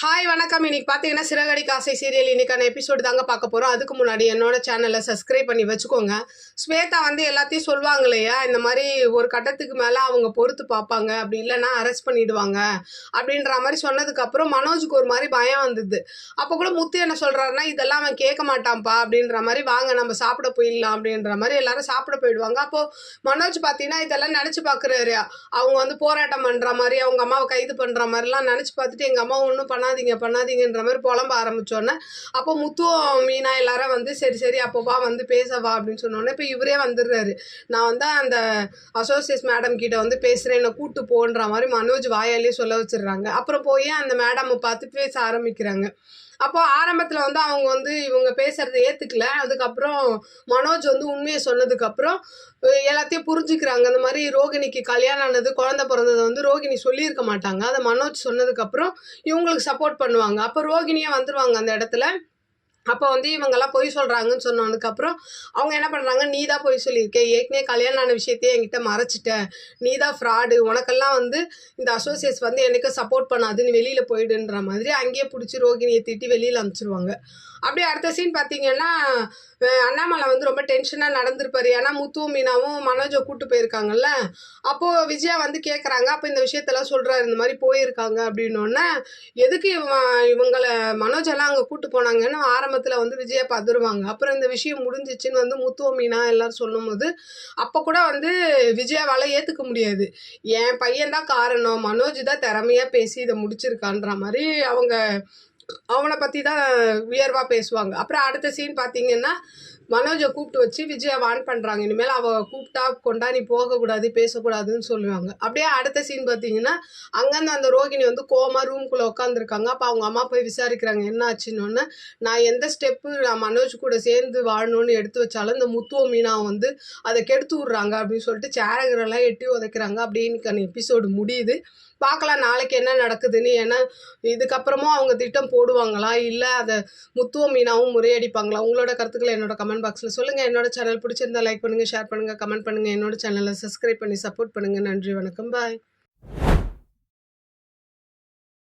Hi வணக்கம். இன்னைக்கு பார்த்தீங்கன்னா சிறகடி காசை சீரியல் இன்னைக்கான எபிசோடு தாங்க பார்க்க போகிறோம். அதுக்கு முன்னாடி என்னோட சேனலை சப்ஸ்கிரைப் பண்ணி வச்சுக்கோங்க. ஸ்வேதா வந்து எல்லாத்தையும் சொல்லுவாங்க இல்லையா, இந்த மாதிரி ஒரு கட்டத்துக்கு மேலே அவங்க பொறுத்து பார்ப்பாங்க, அப்படி இல்லைன்னா அரெஸ்ட் பண்ணிடுவாங்க அப்படின்ற மாதிரி சொன்னதுக்கப்புறம் மனோஜுக்கு ஒரு மாதிரி பயம் வந்தது. அப்போ கூட முத்து என்ன சொல்கிறாருன்னா, இதெல்லாம் அவன் கேட்க மாட்டான்ப்பா அப்படின்ற மாதிரி, வாங்க நம்ம சாப்பிட போயிடலாம் அப்படின்ற மாதிரி எல்லாரும் சாப்பிட போயிடுவாங்க. அப்போது மனோஜ் பார்த்தீங்கன்னா இதெல்லாம் நினச்சி பார்க்குறாரு. அவங்க வந்து போராட்டம் பண்ணுற மாதிரி, அவங்க அம்மாவை கைது பண்ணுற மாதிரிலாம் நினச்சி பார்த்துட்டு எங்கள் அம்மா ஒன்றும் பண்ணாதீங்கன்ற மாதிரி புலம்ப ஆரம்பிச்சோன்னே, அப்போ முத்துவும் மீனா எல்லாரும் வந்து சரி அப்போவா வந்து பேசவா அப்படின்னு சொன்னோன்னே, இப்போ இவரே வந்துடுறாரு. நான் வந்து அந்த அசோசியேட் மேடம் கிட்ட வந்து பேசுகிறேன், என்னை கூட்டு போன்ற மாதிரி மனோஜ் வாயாலே சொல்ல வச்சிடுறாங்க. அப்புறம் போய் அந்த மேடமை பார்த்து பேச ஆரம்பிக்கிறாங்க. அப்போ ஆரம்பத்தில் வந்து அவங்க வந்து இவங்க பேசுறதை ஏற்றுக்கல. அதுக்கப்புறம் மனோஜ் வந்து உண்மையை சொன்னதுக்கப்புறம் எல்லாத்தையும் புரிஞ்சுக்கிறாங்க. அந்த மாதிரி ரோகிணிக்கு கல்யாணம் ஆனது, குழந்தை பிறந்தது வந்து ரோகிணி சொல்லியிருக்க மாட்டாங்க. அதை மனோஜ் சொன்னதுக்கப்புறம் இவங்களுக்கு சப்போர்ட் பண்ணுவாங்க. அப்போ ரோகிணியே வந்துடுவாங்க அந்த இடத்துல. அப்போ வந்து இவங்கெல்லாம் பொய் சொல்கிறாங்கன்னு சொன்னதுக்கப்புறம் அவங்க என்ன பண்ணுறாங்க, நீ தான் பொய் சொல்லியிருக்கே, ஏற்கனவே கல்யாணம் ஆன விஷயத்தையே என்கிட்ட மறைச்சிட்ட, நீ தான் ஃப்ராடு, உனக்கெல்லாம் வந்து இந்த அசோசியேட்ஸ் வந்து எனக்கு சப்போர்ட் பண்ணாது, நீ வெளியில் போயிடுன்ற மாதிரி அங்கேயே பிடிச்சி ரோகிணியை திட்டி வெளியில் அனுப்பிச்சிருவாங்க. அப்படியே அடுத்த சீன் பார்த்தீங்கன்னா, அண்ணாமலை வந்து ரொம்ப டென்ஷனாக நடந்திருப்பாரு. ஏன்னா முத்துவும் மீனாவும் மனோஜை கூப்பிட்டு போயிருக்காங்கல்ல. அப்போது விஜயா வந்து கேட்குறாங்க. அப்போ இந்த விஷயத்தெல்லாம் சொல்கிறாரு, இந்த மாதிரி போயிருக்காங்க அப்படின்னோடனே, எதுக்கு இவங்களை மனோஜெல்லாம் அங்கே கூப்பிட்டு போனாங்கன்னு ஆரம்பத்தில் வந்து விஜயா பதறுவாங்க. அப்புறம் இந்த விஷயம் முடிஞ்சிச்சுன்னு வந்து முத்துவ மீனா எல்லாரும் சொல்லும் போது, அப்போ கூட வந்து விஜயாவால் ஏற்றுக்க முடியாது. என் பையன்தான் காரணம், மனோஜ் தான் திறமையாக பேசி இதை முடிச்சிருக்கான்ற மாதிரி அவங்க அவனை பற்றி தான் வியர்வாக பேசுவாங்க. அப்புறம் அடுத்த சீன் பார்த்தீங்கன்னா, மனோஜை கூப்பிட்டு வச்சு விஜயா வான் பண்ணுறாங்க. இனிமேல் அவள் கூப்பிட்டா கொண்டா நீ போகக்கூடாது, பேசக்கூடாதுன்னு சொல்லுவாங்க. அப்படியே அடுத்த சீன் பார்த்தீங்கன்னா, அங்கேருந்து அந்த ரோகிணி வந்து கோமா ரூம்குள்ளே உட்காந்துருக்காங்க. அப்போ அவங்க அம்மா போய் விசாரிக்கிறாங்க என்ன ஆச்சுன்னு. நான் எந்த ஸ்டெப்பு நான் மனோஜ் கூட சேர்ந்து வாழணும்னு எடுத்து வச்சாலும் இந்த முத்துவ மீனா வந்து அதை கெடுத்து விட்றாங்க அப்படின்னு சொல்லிட்டு சேரகரெல்லாம் எட்டி உதைக்கிறாங்க. அப்படின்னு எபிசோடு முடியுது. பார்க்கலாம் நாளைக்கு என்ன நடக்குதுன்னு. ஏன்னா இதுக்கப்புறமும் அவங்க திட்டம் போடுவாங்களா, இல்லை அதை முத்துவும் மீனாவும் முறையடிப்பாங்களா? உங்களோட கருத்துக்களை என்னோட கமெண்ட் பாக்ஸில் சொல்லுங்கள். என்னோட சேனல் பிடிச்சிருந்தா லைக் பண்ணுங்கள், ஷேர் பண்ணுங்கள், கமெண்ட் பண்ணுங்கள். என்னோட சேனலை சப்ஸ்கிரைப் பண்ணி சப்போர்ட் பண்ணுங்கள். நன்றி, வணக்கம், பாய்.